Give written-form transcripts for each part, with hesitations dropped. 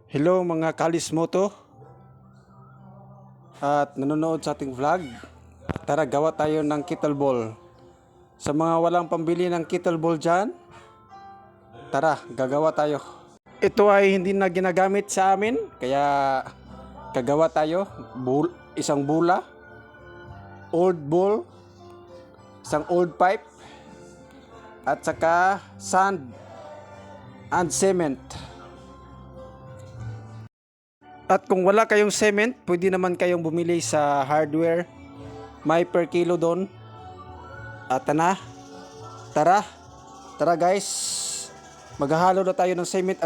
Hello mga kalismoto at nanonood sa ating vlog. Tara gawa tayo ng kettlebell. Sa mga walang pambili ng kettlebell dyan, tara gagawa tayo. Ito ay hindi na ginagamit sa amin, kaya gagawa tayo. Isang bula, old ball, isang old pipe, at saka sand and cement. At kung wala kayong cement, pwede naman kayong bumili sa hardware. May per kilo doon. At tara guys. Maghahalo na tayo ng cement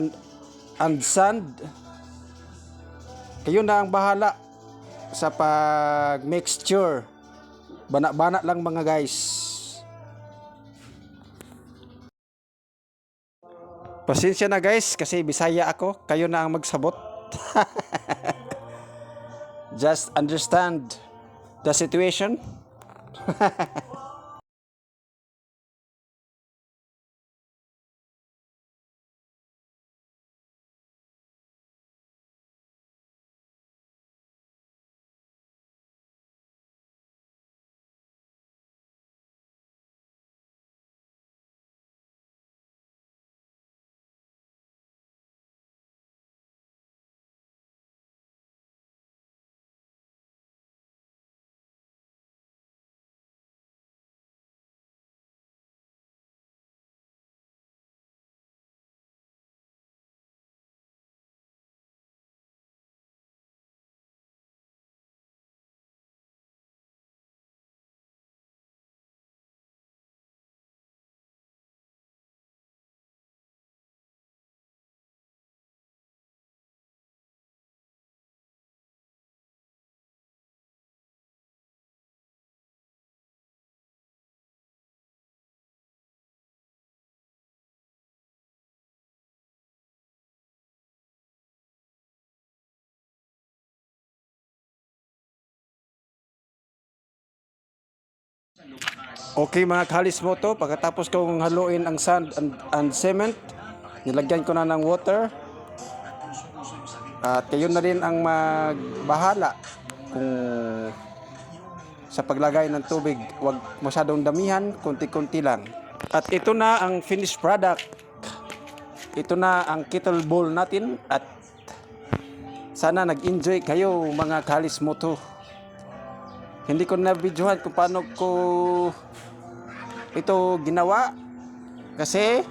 and sand. Kayo na ang bahala sa pag-mixture. Bana-bana lang mga guys. Pasensya na guys kasi Bisaya ako. Kayo na ang magsabot. Just understand the situation. Okay mga kalismoto, pagkatapos kong haluin ang sand and cement, nilagyan ko na ng water. At kayo na rin ang magbahala kung sa paglagay ng tubig, wag masyadong damihan, konti-konti lang. At ito na ang finished product. Ito na ang kettlebell natin at sana nag-enjoy kayo mga kalismoto. Hindi ko na videohan kung paano ko ito ginawa kasi